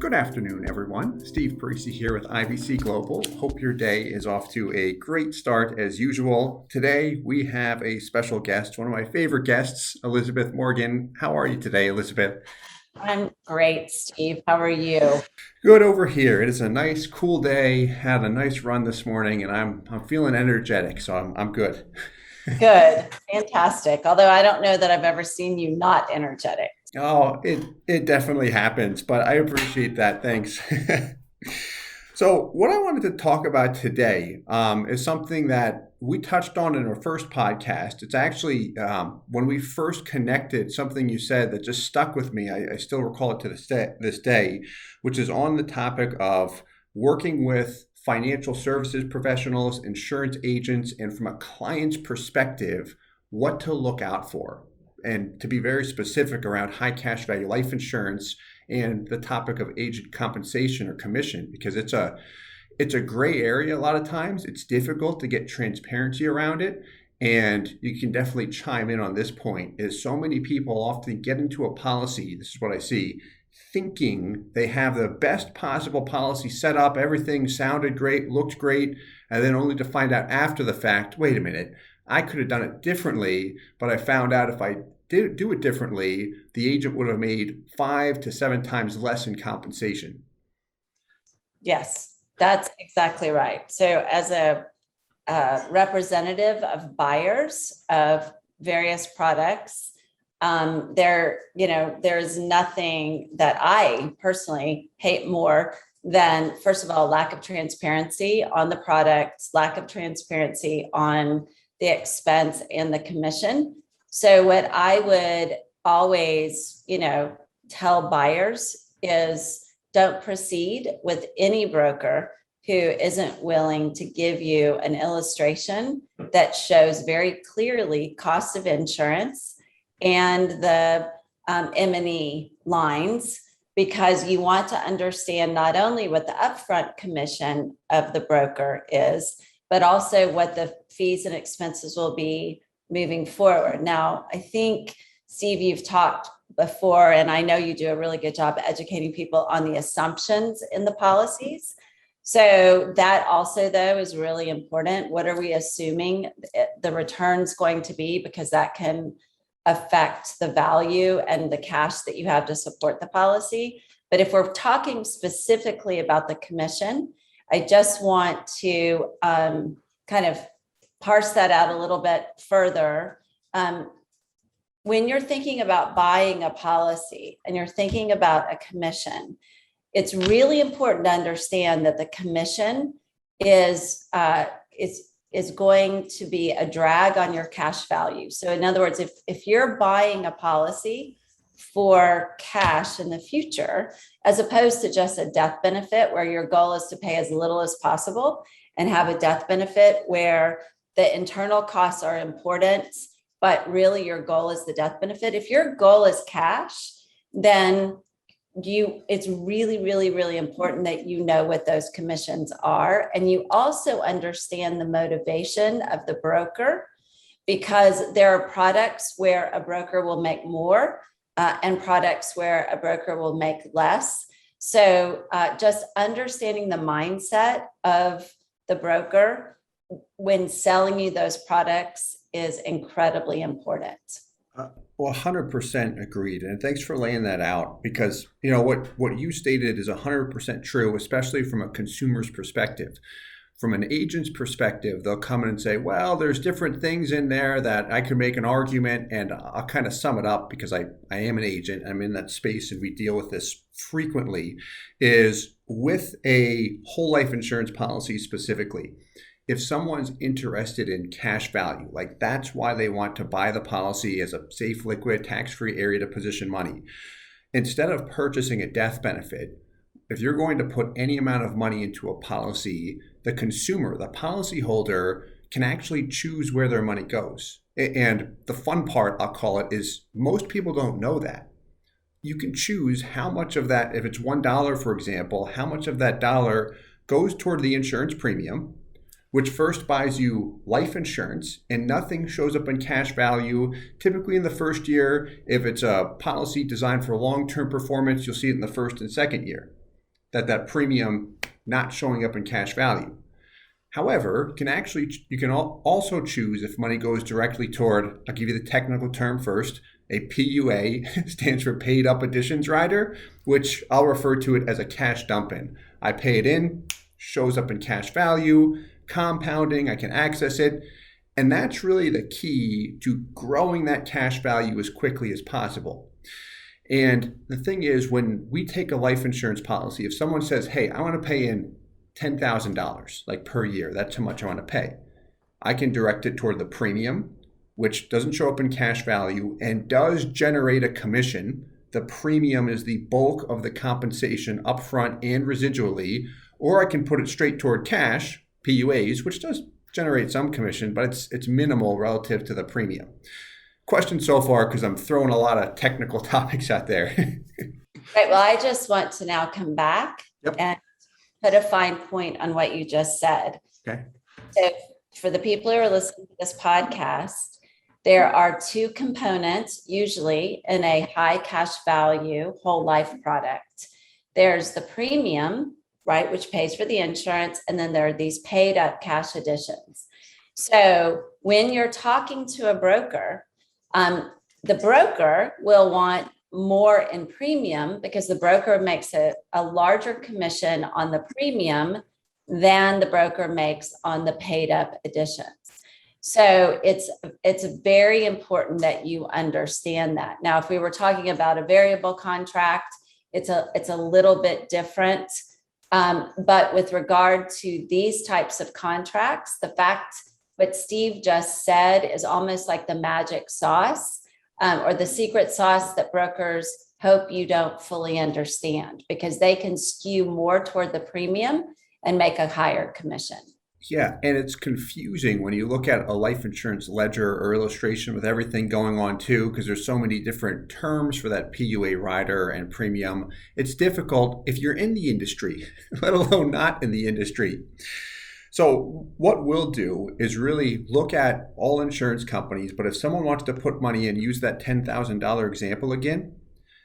Good afternoon, everyone. Steve Parisi here with IBC Global. Hope your day is off to a great start as usual. Today, we have a special guest, one of my favorite guests, Elizabeth Morgan. How are you today, Elizabeth? I'm great, Steve. How are you? Good over here. It is a nice, cool day. Had a nice run this morning, and I'm feeling energetic, so I'm good. Good. Fantastic. Although I don't know that I've ever seen you not energetic. Oh, it definitely happens, but I appreciate that. Thanks. So, what I wanted to talk about today is something that we touched on in our first podcast. It's actually when we first connected, something you said that just stuck with me. I still recall it to this day, which is on the topic of working with financial services professionals, insurance agents, and from a client's perspective, what to look out for. And to be very specific around high cash value life insurance and the topic of agent compensation or commission, because it's a gray area a lot of times. It's difficult to get transparency around it. And you can definitely chime in on this point is so many people often get into a policy, this is what I see, thinking they have the best possible policy set up, everything sounded great, looked great, and then only to find out after the fact, wait a minute, I could have done it differently, but I found out if I did do it differently, the agent would have made 5 to 7 times less in compensation. Yes, that's exactly right. So, as a representative of buyers of various products, there's nothing that I personally hate more than, first of all, lack of transparency on the products, lack of transparency on the expense and the commission. So what I would always, tell buyers is don't proceed with any broker who isn't willing to give you an illustration that shows very clearly cost of insurance and the M&E lines, because you want to understand not only what the upfront commission of the broker is, but also what the fees and expenses will be moving forward. Now, I think, Steve, you've talked before, and I know you do a really good job educating people on the assumptions in the policies. So that also, though, is really important. What are we assuming the return's going to be? Because that can affect the value and the cash that you have to support the policy. But if we're talking specifically about the commission, I just want to kind of parse that out a little bit further. When you're thinking about buying a policy and you're thinking about a commission, it's really important to understand that the commission is going to be a drag on your cash value. So in other words, if you're buying a policy for cash in the future, as opposed to just a death benefit where your goal is to pay as little as possible and have a death benefit where the internal costs are important, but really your goal is the death benefit. If your goal is cash, then it's really, really, really important that you know what those commissions are. And you also understand the motivation of the broker, because there are products where a broker will make more and products where a broker will make less. So just understanding the mindset of the broker when selling you those products is incredibly important. Well, 100% agreed. And thanks for laying that out because, what you stated is 100% true, especially from a consumer's perspective. From an agent's perspective, they'll come in and say, well, there's different things in there that I could make an argument, and I'll kind of sum it up because I am an agent. I'm in that space and we deal with this frequently, is with a whole life insurance policy specifically. If someone's interested in cash value, like that's why they want to buy the policy as a safe, liquid, tax-free area to position money. Instead of purchasing a death benefit, if you're going to put any amount of money into a policy, the consumer, the policyholder, can actually choose where their money goes. And the fun part, I'll call it, is most people don't know that. You can choose how much of that, if it's $1, for example, how much of that dollar goes toward the insurance premium, which first buys you life insurance, and nothing shows up in cash value. Typically in the first year, if it's a policy designed for long-term performance, you'll see it in the first and second year. that premium not showing up in cash value. However, you can also choose if money goes directly toward, I'll give you the technical term first, a PUA stands for paid up additions rider, which I'll refer to it as a cash dump in. I pay it in, shows up in cash value, compounding, I can access it. And that's really the key to growing that cash value as quickly as possible. And the thing is, when we take a life insurance policy, if someone says, hey, I want to pay in $10,000 like per year, that's how much I want to pay, I can direct it toward the premium, which doesn't show up in cash value and does generate a commission. The premium is the bulk of the compensation upfront and residually, or I can put it straight toward cash, PUAs, which does generate some commission, but it's minimal relative to the premium. Question so far, because I'm throwing a lot of technical topics out there. Right. Well, I just want to now come back Yep. and put a fine point on what you just said. Okay. So for the people who are listening to this podcast, there are two components usually in a high cash value whole life product. There's the premium, right, which pays for the insurance, and then there are these paid up cash additions. So when you're talking to a broker, the broker will want more in premium because the broker makes a larger commission on the premium than the broker makes on the paid up additions. So it's very important that you understand that. Now, if we were talking about a variable contract, it's a little bit different. But with regard to these types of contracts, the fact what Steve just said is almost like the magic sauce, or the secret sauce that brokers hope you don't fully understand, because they can skew more toward the premium and make a higher commission. Yeah, and it's confusing when you look at a life insurance ledger or illustration with everything going on too, because there's so many different terms for that PUA rider and premium. It's difficult if you're in the industry, let alone not in the industry. So what we'll do is really look at all insurance companies, but if someone wants to put money in, use that $10,000 example again,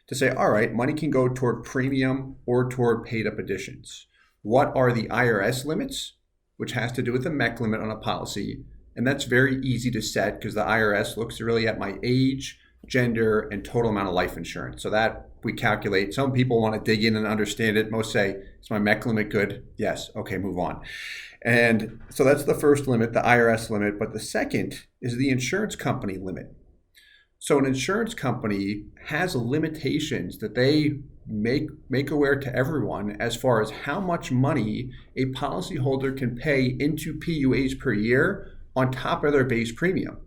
to say, all right, money can go toward premium or toward paid up additions. What are the IRS limits? Which has to do with the MEC limit on a policy. And that's very easy to set because the IRS looks really at my age, gender, and total amount of life insurance. So that we calculate. Some people want to dig in and understand it. Most say, is my MEC limit good? Yes. Okay, move on. And so that's the first limit, the IRS limit. But the second is the insurance company limit. So an insurance company has limitations that they make aware to everyone as far as how much money a policyholder can pay into PUAs per year on top of their base premium.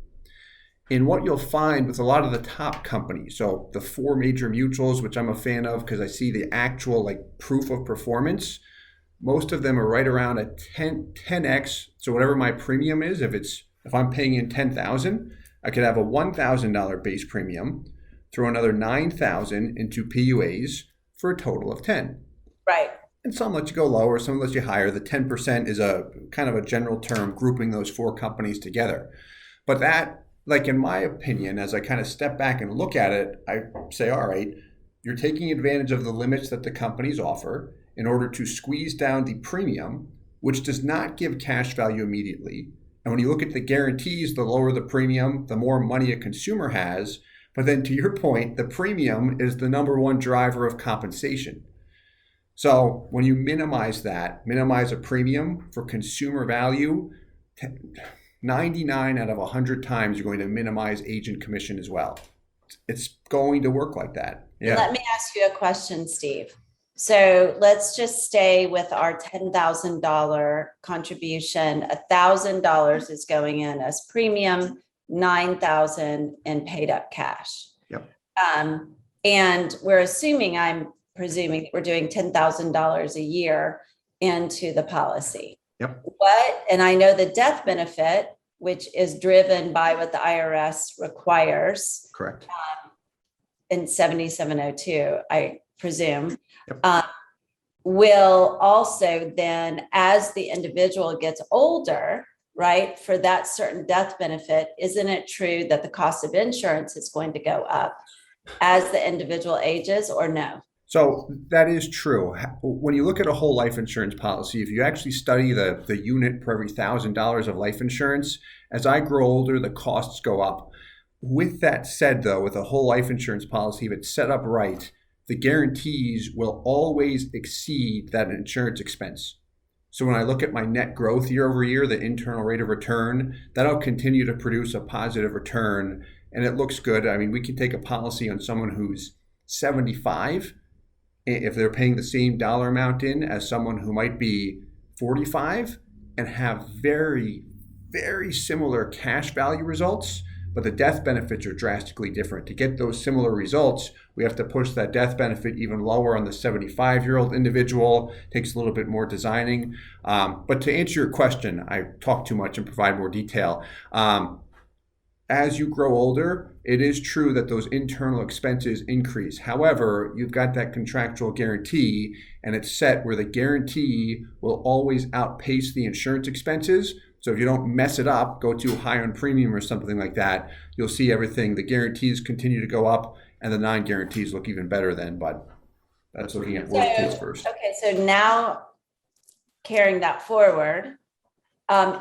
And what you'll find with a lot of the top companies, so the four major mutuals, which I'm a fan of because I see the actual proof of performance, most of them are right around a 10x. So whatever my premium is, if I'm paying in $10,000, I could have a $1,000 base premium, throw another $9,000 into PUAs for a total of 10. Right. And some let you go lower, some let you higher. The 10% is a kind of a general term grouping those four companies together. But that, in my opinion, as I kind of step back and look at it, I say, all right, you're taking advantage of the limits that the companies offer in order to squeeze down the premium, which does not give cash value immediately. And when you look at the guarantees, the lower the premium, the more money a consumer has. But then to your point, the premium is the number one driver of compensation. So when you minimize a premium for consumer value, 99 out of 100 times you're going to minimize agent commission as well. It's going to work like that. Yeah. Let me ask you a question, Steve. So let's just stay with our $10,000 contribution. $1,000 is going in as premium, $9,000 in paid up cash. Yep. And I'm presuming we're doing $10,000 a year into the policy. Yep. And I know the death benefit, which is driven by what the IRS requires. Correct. In 7702, I presume. Yep. Will also then, as the individual gets older, right, for that certain death benefit, isn't it true that the cost of insurance is going to go up as the individual ages, or no? So that is true. When you look at a whole life insurance policy, if you actually study the unit per every $1,000 of life insurance, as I grow older, the costs go up. With that said, though, with a whole life insurance policy, if it's set up right, the guarantees will always exceed that insurance expense. So when I look at my net growth year over year, the internal rate of return, that'll continue to produce a positive return, and it looks good. I mean, we can take a policy on someone who's 75 if they're paying the same dollar amount in as someone who might be 45 and have very, very similar cash value results, but the death benefits are drastically different. To get those similar results, we have to push that death benefit even lower on the 75-year-old individual. It takes a little bit more designing. But to answer your question, I talk too much and provide more detail. As you grow older, it is true that those internal expenses increase. However, you've got that contractual guarantee, and it's set where the guarantee will always outpace the insurance expenses. So if you don't mess it up, go too high on premium or something like that, you'll see everything. The guarantees continue to go up, and the non-guarantees look even better then. But that's looking at worst case first. Okay, so now carrying that forward,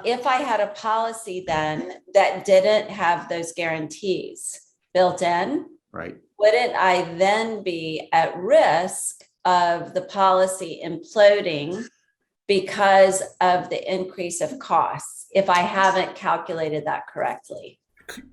if I had a policy then that didn't have those guarantees built in, Right. wouldn't I then be at risk of the policy imploding because of the increase of costs if I haven't calculated that correctly?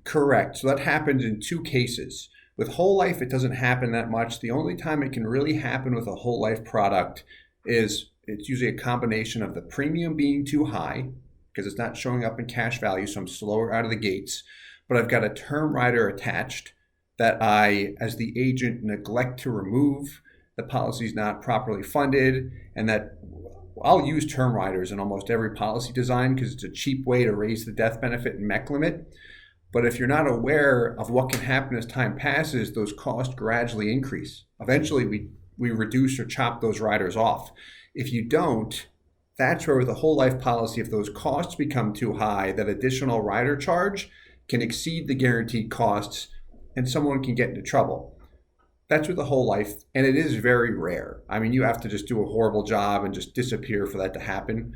Correct. So that happens in two cases. With whole life, it doesn't happen that much. The only time it can really happen with a whole life product is it's usually a combination of the premium being too high because it's not showing up in cash value, so I'm slower out of the gates, but I've got a term rider attached that I, as the agent, neglect to remove. The policy's not properly funded, and that I'll use term riders in almost every policy design because it's a cheap way to raise the death benefit and MEC limit. But if you're not aware of what can happen as time passes, those costs gradually increase. Eventually, we reduce or chop those riders off. If you don't, that's where with a whole life policy, if those costs become too high, that additional rider charge can exceed the guaranteed costs and someone can get into trouble. That's with a whole life, and it is very rare. I mean, you have to just do a horrible job and just disappear for that to happen.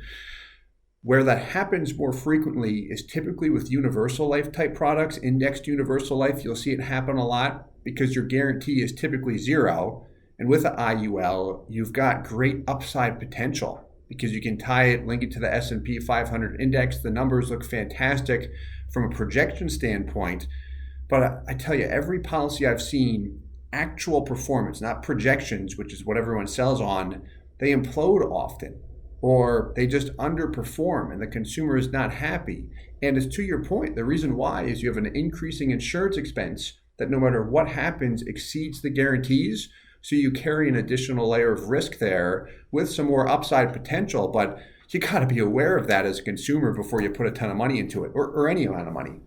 Where that happens more frequently is typically with universal life type products, indexed universal life. You'll see it happen a lot because your guarantee is typically zero. And with the IUL, you've got great upside potential because you can tie it, link it to the S&P 500 index. The numbers look fantastic from a projection standpoint. But I tell you, every policy I've seen, actual performance, not projections, which is what everyone sells on, they implode often. Or they just underperform and the consumer is not happy. And it's to your point, the reason why is you have an increasing insurance expense that no matter what happens exceeds the guarantees. So you carry an additional layer of risk there with some more upside potential, but you got to be aware of that as a consumer before you put a ton of money into it or any amount of money.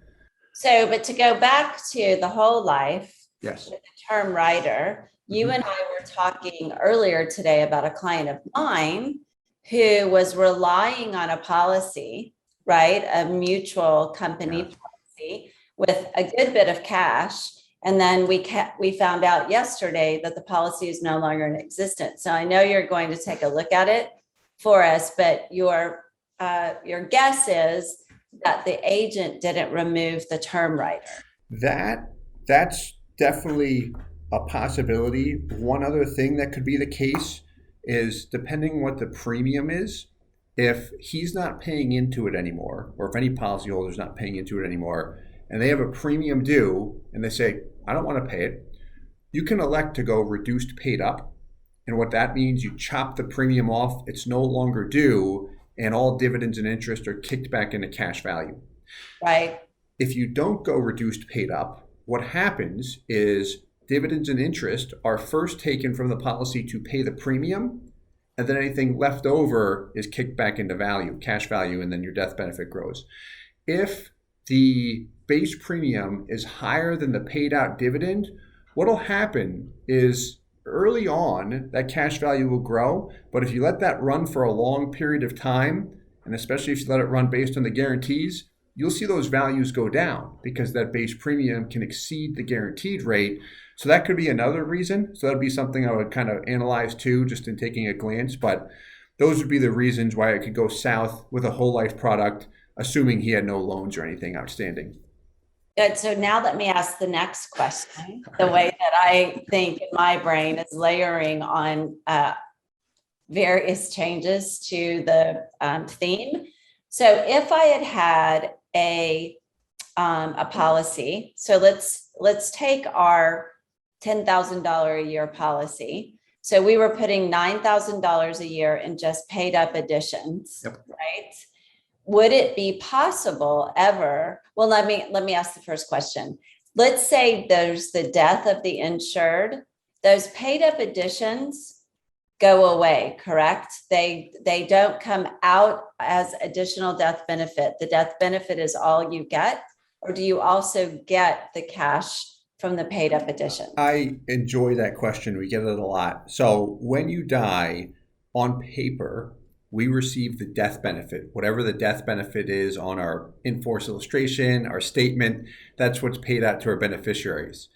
So, but to go back to the whole life, yes, with the term rider, you and I were talking earlier today about a client of mine who was relying on a policy, right? A mutual company policy with a good bit of cash. And then we found out yesterday that the policy is no longer in existence. So I know you're going to take a look at it for us, but your guess is that the agent didn't remove the term rider. That's definitely a possibility. One other thing that could be the case is depending what the premium is, if he's not paying into it anymore, or if any policyholder is not paying into it anymore, and they have a premium due, and they say, I don't want to pay it, you can elect to go reduced paid up. And what that means, you chop the premium off, it's no longer due, and all dividends and interest are kicked back into cash value. Right. If you don't go reduced paid up, what happens is dividends and interest are first taken from the policy to pay the premium, and then anything left over is kicked back into value, cash value, and then your death benefit grows. If the base premium is higher than the paid out dividend, what'll happen is early on that cash value will grow, but if you let that run for a long period of time, and especially if you let it run based on the guarantees, you'll see those values go down because that base premium can exceed the guaranteed rate. So that could be another reason. So that'd be something I would kind of analyze too, just in taking a glance. But those would be the reasons why it could go south with a whole life product, assuming he had no loans or anything outstanding. Good. So now let me ask the next question. The way that I think in my brain is layering on various changes to the theme. So if I had had a policy, so let's take our $10,000 a year policy. So we were putting $9,000 a year in just paid up additions, Yep. right? Would it be possible ever? Well, let me ask the first question. Let's say there's the death of the insured. Those paid up additions go away, correct? They don't come out as additional death benefit. The death benefit is all you get, or do you also get the cash from the paid up addition? I enjoy that question. We get it a lot. So when you die, on paper, we receive the death benefit. Whatever the death benefit is on our in-force illustration, our statement, that's what's paid out to our beneficiaries.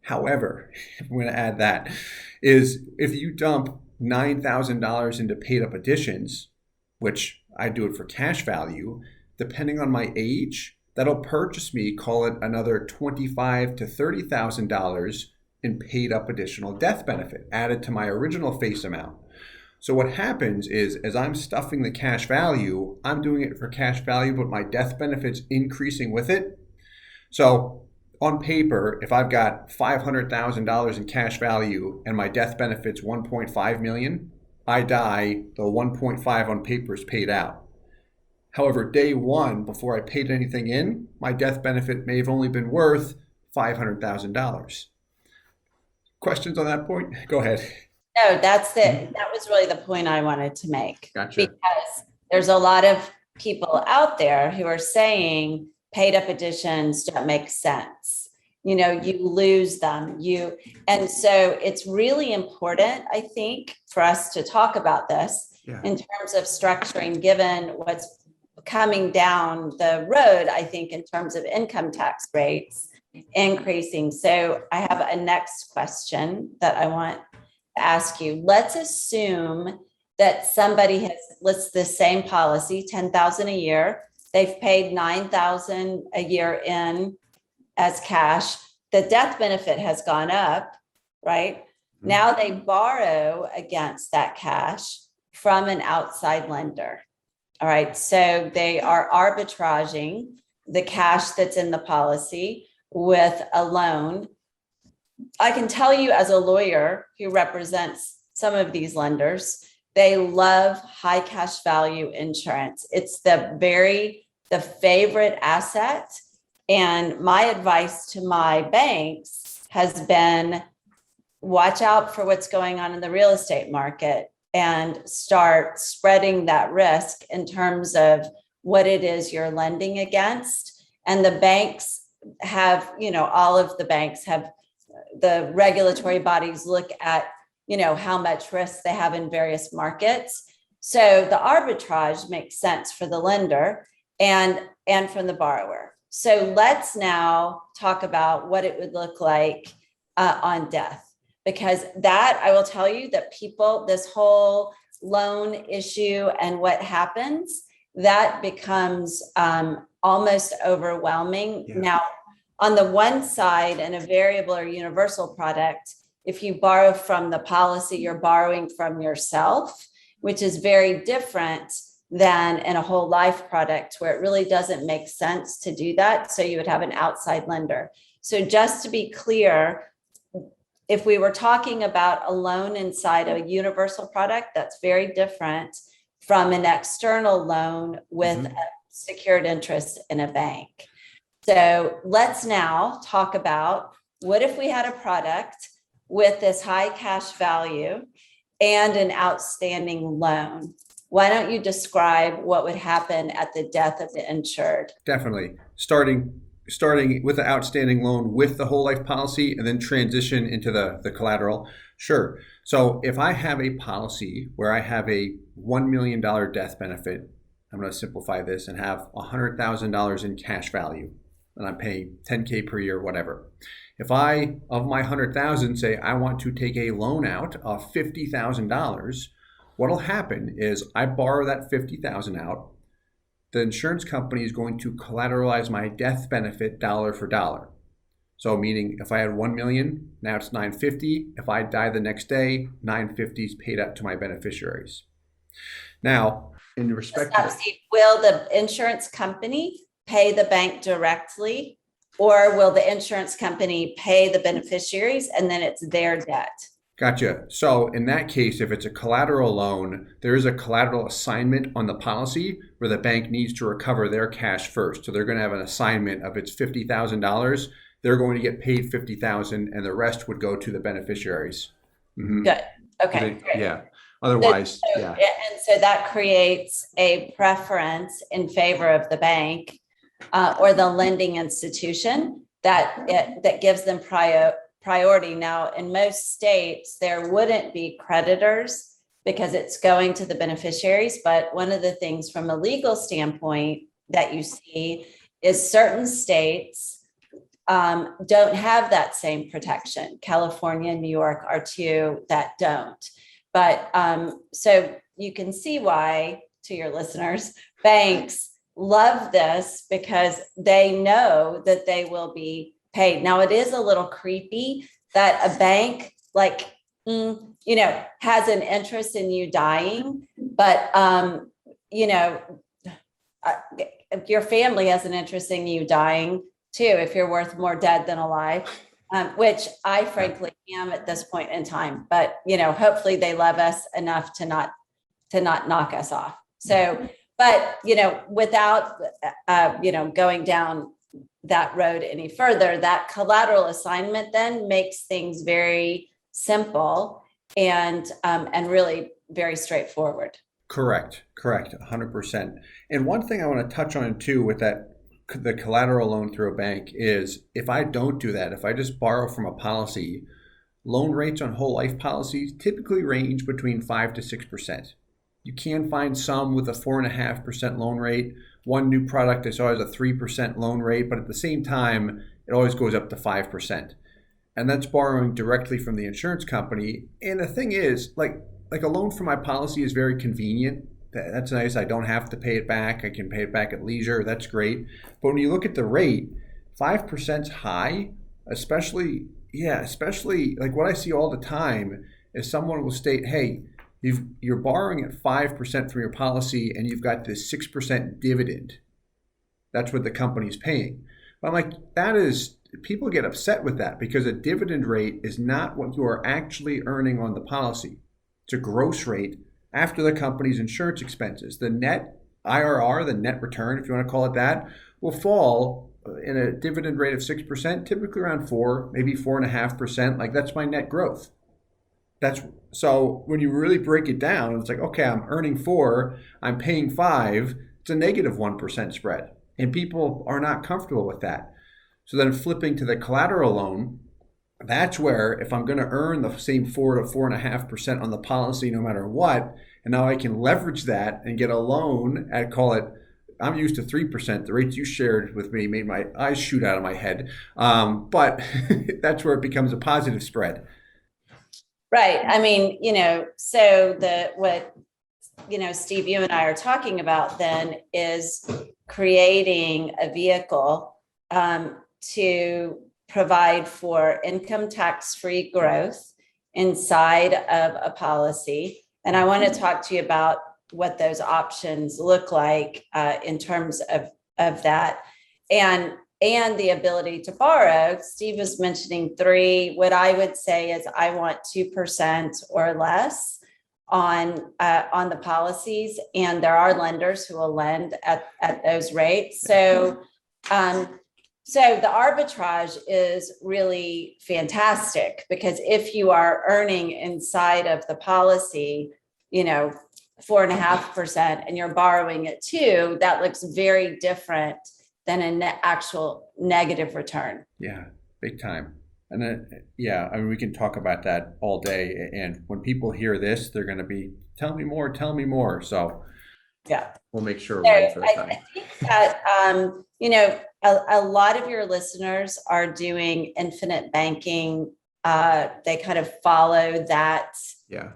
However, I'm going to add that, is if you dump $9,000 into paid up additions, which I do it for cash value, depending on my age, that'll purchase me, call it another $25,000 to $30,000 in paid up additional death benefit added to my original face amount. So what happens is, as I'm stuffing the cash value, I'm doing it for cash value, but my death benefit's increasing with it. So on paper, if I've got $500,000 in cash value and my death benefit's $1.5 million, I die, the 1.5 on paper is paid out. However, day one, before I paid anything in, my death benefit may have only been worth $500,000. Questions on that point? Go ahead. No, that's it. That was really the point I wanted to make. Gotcha. Because there's a lot of people out there who are saying paid up additions don't make sense. You lose them. And so it's really important, I think, for us to talk about this in terms of structuring, given what's coming down the road, I think, in terms of income tax rates increasing. So I have a next question that I want to ask you. Let's assume that somebody has the same policy, $10,000 a year. They've paid $9,000 a year in as cash. The death benefit has gone up, right? Now they borrow against that cash from an outside lender. All right. So they are arbitraging the cash that's in the policy with a loan. I can tell you, as a lawyer who represents some of these lenders, they love high cash value insurance. It's the favorite asset. And my advice to my banks has been, watch out for what's going on in the real estate market and start spreading that risk in terms of what it is you're lending against. And the banks have, all of the banks have, the regulatory bodies look at, how much risk they have in various markets. So the arbitrage makes sense for the lender and from the borrower. So let's now talk about what it would look like on death. Because that, I will tell you that this whole loan issue and what happens, that becomes almost overwhelming. Yeah. Now, on the one side, in a variable or universal product, if you borrow from the policy, you're borrowing from yourself, which is very different than in a whole life product where it really doesn't make sense to do that. So you would have an outside lender. So just to be clear, if we were talking about a loan inside a universal product, that's very different from an external loan with a secured interest in a bank. So let's now talk about, what if we had a product with this high cash value and an outstanding loan? Why don't you describe what would happen at the death of the insured? Definitely. Starting with the outstanding loan with the whole life policy and then transition into the collateral. Sure. So if I have a policy where I have a $1 million death benefit I'm going to simplify this and have $100,000 in cash value, and I'm paying 10K per year, whatever. If I, of my 100,000, say I want to take a loan out of $50,000, what'll happen is I borrow that 50,000 out. The insurance company is going to collateralize my death benefit dollar for dollar. So meaning if I had 1 million, now it's 950. If I die the next day, 950 is paid out to my beneficiaries. Now, in respect to Steve, will the insurance company pay the bank directly, or will the insurance company pay the beneficiaries and then it's their debt? Gotcha. So in that case, if it's a collateral loan, there is a collateral assignment on the policy where the bank needs to recover their cash first. So they're going to have an assignment of it's $50,000. They're going to get paid $50,000, and the rest would go to the beneficiaries. Mm-hmm. Good. Okay. Yeah. Otherwise, yeah. And so that creates a preference in favor of the bank or the lending institution that gives them priority. Now, in most states, there wouldn't be creditors because it's going to the beneficiaries. But one of the things from a legal standpoint that you see is certain states don't have that same protection. California and New York are two that don't. But so you can see why, to your listeners, banks love this because they know that they will be paid. Now, it is a little creepy that a bank has an interest in you dying, but your family has an interest in you dying too, if you're worth more dead than alive, which I frankly am at this point in time. But hopefully they love us enough to not knock us off. So, but without going down that road any further, that collateral assignment then makes things very simple and really very straightforward. Correct. 100%. And one thing I want to touch on too with the collateral loan through a bank is if I don't do that, if I just borrow from a policy, loan rates on whole life policies typically range between 5 to 6%. You can find some with a 4.5% loan rate. One new product I saw has a 3% loan rate, but at the same time, it always goes up to 5%. And that's borrowing directly from the insurance company. And the thing is, like a loan for my policy is very convenient. That's nice. I don't have to pay it back. I can pay it back at leisure. That's great. But when you look at the rate, 5% is high, especially like what I see all the time is someone will state, hey, you're borrowing at 5% from your policy and you've got this 6% dividend. That's what the company's paying. But I'm like, people get upset with that because a dividend rate is not what you are actually earning on the policy. It's a gross rate after the company's insurance expenses. The net IRR, the net return, if you want to call it that, will fall in a dividend rate of 6%, typically around 4, maybe 4.5%. Like that's my net growth. So when you really break it down, it's like, okay, I'm earning 4, I'm paying 5, it's a negative 1% spread. And people are not comfortable with that. So then flipping to the collateral loan, that's where if I'm going to earn the same 4 to 4.5% on the policy no matter what, and now I can leverage that and get a loan at, call it, I'm used to 3%. The rates you shared with me made my eyes shoot out of my head. But that's where it becomes a positive spread. Right. I mean, so what Steve, you and I are talking about then is creating a vehicle to provide for income tax-free growth inside of a policy. And I want to talk to you about what those options look like in terms of that. And the ability to borrow. Steve was mentioning 3. What I would say is I want 2% or less on the policies, and there are lenders who will lend at those rates. So the arbitrage is really fantastic because if you are earning inside of the policy, 4.5%, and you're borrowing at 2, that looks very different than an actual negative return. Yeah, big time. And then, I mean, we can talk about that all day. And when people hear this, they're going to be, tell me more. So Yeah. We'll make sure So we're ready for the time. I think that, a lot of your listeners are doing infinite banking. They kind of follow that Yeah.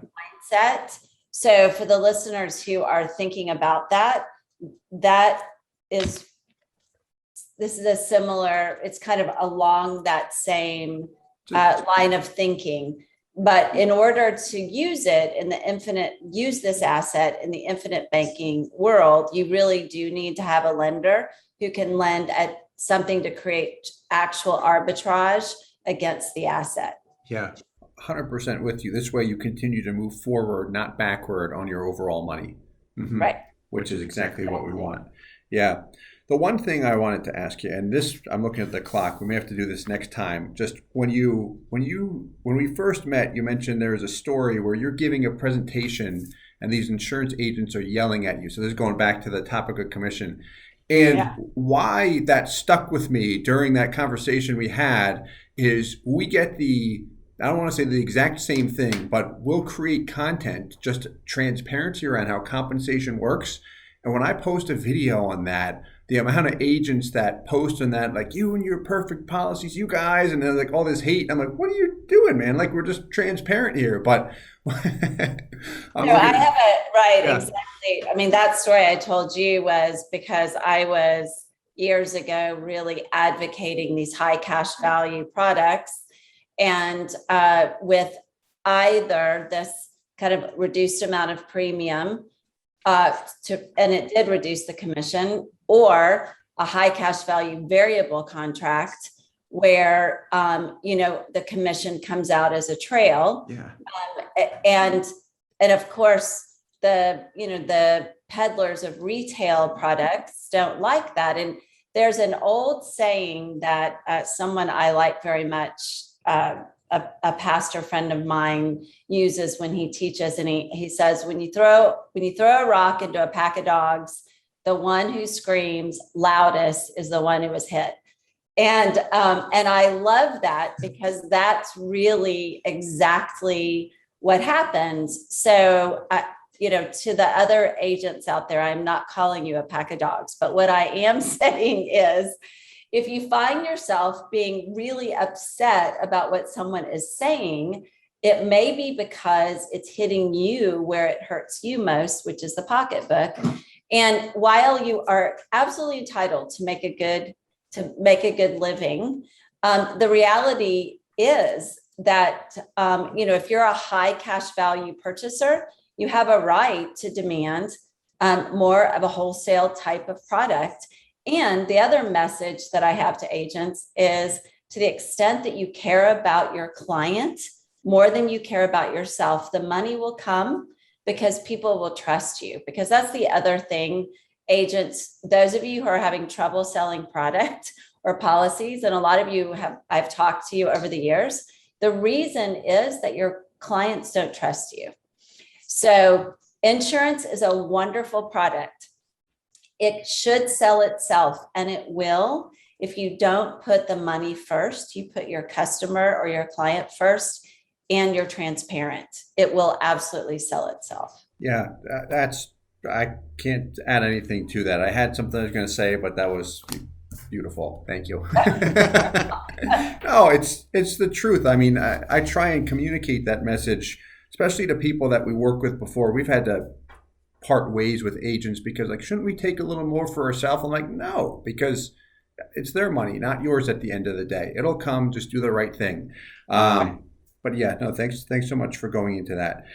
mindset. So for the listeners who are thinking about that, that is, this is a similar, it's kind of along that same line of thinking. But in order to use this asset in the infinite banking world, you really do need to have a lender who can lend at something to create actual arbitrage against the asset. Yeah, 100% with you. This way you continue to move forward, not backward on your overall money. Right. Which is exactly what we want. Yeah. The one thing I wanted to ask you, and this, I'm looking at the clock, we may have to do this next time. Just when we first met, you mentioned there was a story where you're giving a presentation and these insurance agents are yelling at you. So this is going back to the topic of commission. And why that stuck with me during that conversation we had is we get I don't want to say the exact same thing, but we'll create content, just transparency around how compensation works. And when I post a video on that, the amount of agents that post on that, like, you and your perfect policies, you guys, and they're like all this hate. I'm like, what are you doing, man? Like, we're just transparent here. But Exactly. I mean, that story I told you was because I was years ago really advocating these high cash value products. And with either this kind of reduced amount of premium, and it did reduce the commission, or a high cash value variable contract where the commission comes out as a trail. Yeah. And of course the peddlers of retail products don't like that. And there's an old saying that someone I like very much, a pastor friend of mine uses when he teaches, and he says, when you throw a rock into a pack of dogs, the one who screams loudest is the one who was hit. And I love that, because that's really exactly what happens. So to the other agents out there, I'm not calling you a pack of dogs, but what I am saying is, if you find yourself being really upset about what someone is saying, it may be because it's hitting you where it hurts you most, which is the pocketbook. And while you are absolutely entitled to make a good living, the reality is that if you're a high cash value purchaser, you have a right to demand more of a wholesale type of product. And the other message that I have to agents is, to the extent that you care about your client more than you care about yourself, the money will come because people will trust you. Because that's the other thing, agents, those of you who are having trouble selling product or policies, and a lot of you I've talked to you over the years, the reason is that your clients don't trust you. So insurance is a wonderful product. It should sell itself, and it will. If you don't put the money first, you put your customer or your client first, and you're transparent, it will absolutely sell itself. Yeah, I can't add anything to that. I had something I was going to say, but that was beautiful. Thank you. No, it's the truth. I mean, I try and communicate that message, especially to people that we work with before. We've had to part ways with agents because, like, shouldn't we take a little more for ourselves? I'm like, no, because it's their money, not yours at the end of the day. It'll come, just do the right thing. But yeah, no, thanks so much for going into that.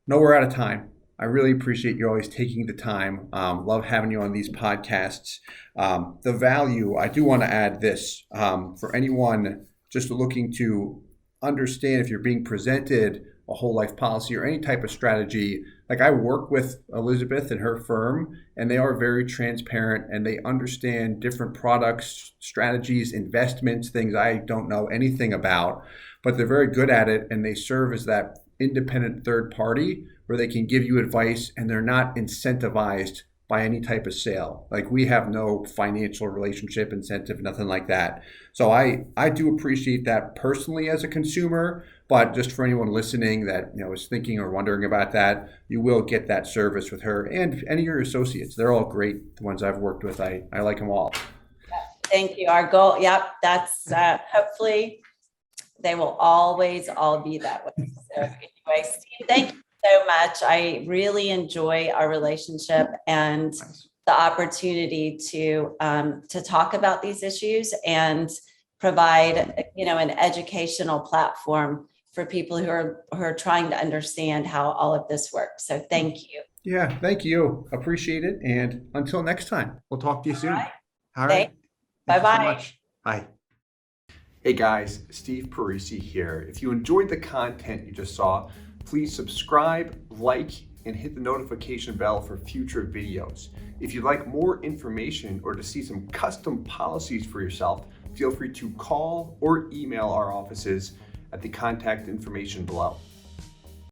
No, we're out of time. I really appreciate you always taking the time. Love having you on these podcasts. The value, I do want to add this, for anyone just looking to understand if you're being presented a whole life policy or any type of strategy. Like, I work with Elizabeth and her firm, and they are very transparent, and they understand different products, strategies, investments, things I don't know anything about, but they're very good at it, and they serve as that independent third party where they can give you advice, and they're not incentivized by any type of sale. Like, we have no financial relationship incentive, nothing like that. So I do appreciate that personally as a consumer, but just for anyone listening that is thinking or wondering about that, you will get that service with her and any of your associates. They're all great. The ones I've worked with, I like them all. Thank you. Our goal, yep, that's hopefully they will always all be that way. So anyway, Steve, thank you so much. I really enjoy our relationship and the opportunity to talk about these issues and provide an educational platform for people who are trying to understand how all of this works. So thank you. Yeah, thank you. Appreciate it. And until next time, we'll talk to you soon. All right. Bye-bye. Thank you so much. Bye. Hey guys, Steve Parisi here. If you enjoyed the content you just saw, please subscribe, like, and hit the notification bell for future videos. If you'd like more information or to see some custom policies for yourself, feel free to call or email our offices at the contact information below.